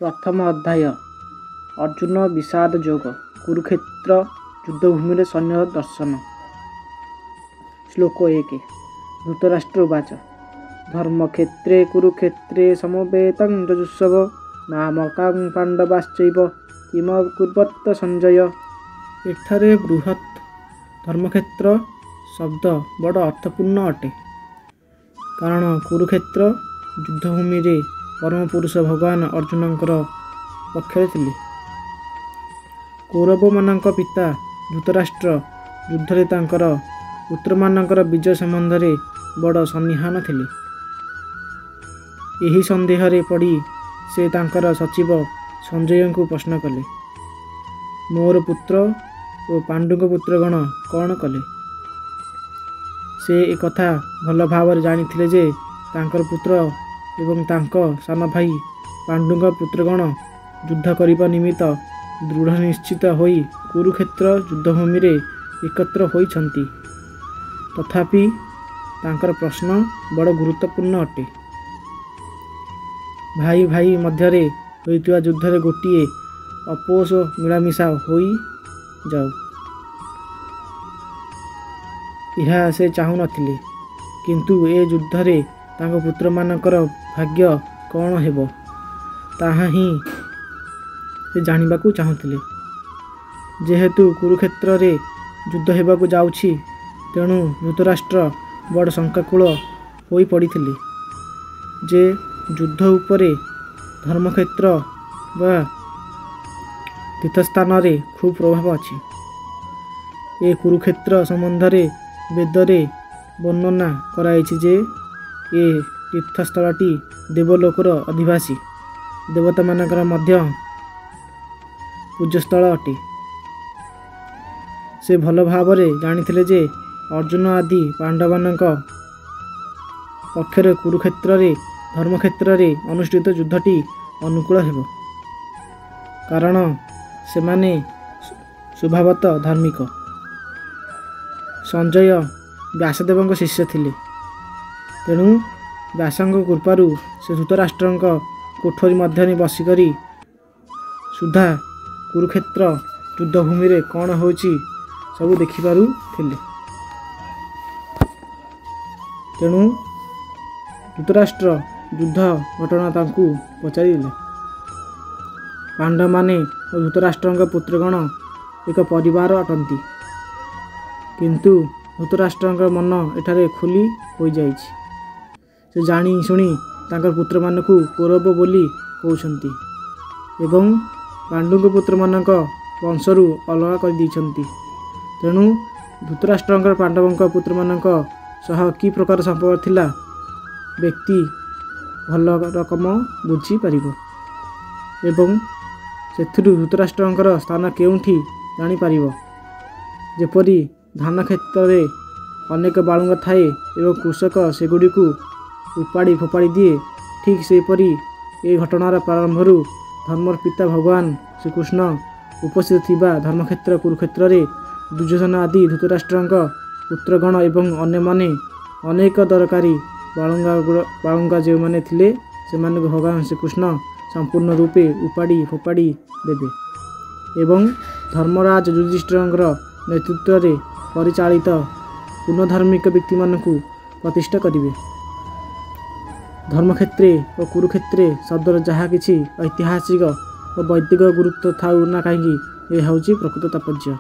प्रथम अध्याय अर्जुन विषाद जोग कुरुक्षेत्र युद्धभूमि सैन्य दर्शन। श्लोक 1। धृतराष्ट्र उवाच धर्मक्षेत्रे कुरुक्षेत्रे समवेतं रजुस्सव नामकां पाण्डवाश्चैव किमकुर्वत् संजय। एठारे बृहत् धर्मक्षेत्र शब्द बड़ अर्थपूर्ण अटे, कारण कुरुक्षेत्र युद्धभूमि रे परम पुरुष भगवान अर्जुनंकर पक्षरे थिले। कौरव मानक पिता धृतराष्ट्र युद्धरे तांकर पुत्र मानकर विजय संबंध रे बड़ सन्निहान थिले। एही संदेह रे पड़ी से तांकर सचिव संजय को प्रश्न कले, मोर पुत्र और पांडुक पुत्रगण कौन कले? से एक कथा भल भाव जानी थिले जे तांकर पुत्र एवं तांको सान भाई पांडुक पुत्रगण युद्ध करिबा निमित्त दृढ़ निश्चित होई कुरुक्षेत्र युद्धभूमि रे एकत्र होइछंती। तथापि तांकर प्रश्न बड़ गुरुत्वपूर्ण अटे। भाई भाई मध्यरे होइतुवा युद्धरे गोटिए अपोष मिलामिशा होई जाऊ, यह से चाहू नथिले। किंतु ए युद्धरे तांको पुत्र मानकर भाग्य कौन हेबो ताहा ही से जानिबाकू चाहुथिले। जेहेतु कुरुक्षेत्र रे युद्ध हेबाकू जाउछि, तेणु धृतराष्ट्र बड़ शंकाकूल होई पड़िथिले जे युद्ध उपरे धर्मक्षेत्र बा तीर्थस्थान रे खूब प्रभाव अछि। ए कुरुक्षेत्र संबंध रे वेदरे वर्णना कराइछि जे ए तीर्थस्थलटी देवलोकर अधिवासी देवता मानकर मध्य पूज्यस्थल अटे। से भल भावरे जानिथिले जे अर्जुन आदि पांडवानक पक्षरे कुरुक्षेत्र रे धर्मक्षेत्र रे अनुष्ठित युद्धटी अनुकूल हेबो, कारण सेमाने स्वभावत धार्मिक। संजय व्यासदेव शिष्य थिले, तेणु व्यासंग कृपारू से धृतराष्ट्रंक कोठरी मध्य बसिकरी सुधा कुरुक्षेत्र युद्धभूमि रे कौन होची सबू देखिपारू थिले। तेणु धृतराष्ट्र युद्ध घटना तांकू पचारिले। पांडव माने और धृतराष्ट्रंक पुत्रगण एक परिवार अटंती, किंतु धृतराष्ट्रंक मन एठारे खोली हो जाइछि। से जानी शुणी तांकर पुत्र मानकू कौरव बोली कहउछंती एवं पांडुक पुत्र मानक वंशरू अलगा कर दैछंती। तेणु धृतराष्ट्रंकर पांडवंक पुत्र मानक सह कि प्रकार संपर्क थिला व्यक्ति भल रकम बुझी पारिबो एवं सेथिरु धृतराष्ट्रंकर स्थान केउठी जानी पारिबो। जेपरि धान क्षेत्र रे अनेक बालुंगा थाए एवं कृषक सेगुड़िकू उपाड़ी फोपाड़ी दिए, ठीक सेपरि ए घटनार प्रारंभरू धर्मर पिता भगवान श्रीकृष्ण उपस्थित थिबा धर्मक्षेत्र कुरुक्षेत्र रे दुर्योधन आदि धृतराष्ट्रंक पुत्रगण एवं अन्य माने अनेक दरकारी बालुंगा जो माने थिले सेमानक भगवान श्रीकृष्ण संपूर्ण रूपे उपाड़ी फोपाड़ी देबे एवं धर्मराज युधिष्ठिरंकर नेतृत्व रे परिचालित पूर्ण धार्मिक व्यक्ति मानकू प्रतिष्ठा करिवे। धर्मक्षेत्रे और कुरुक्षेत्रे शब्दर जहाँ किछि ऐतिहासिक और वैदिक गुरुत्व थाउ ना कहीं, यह हूँ प्रकृत तात्पर्य।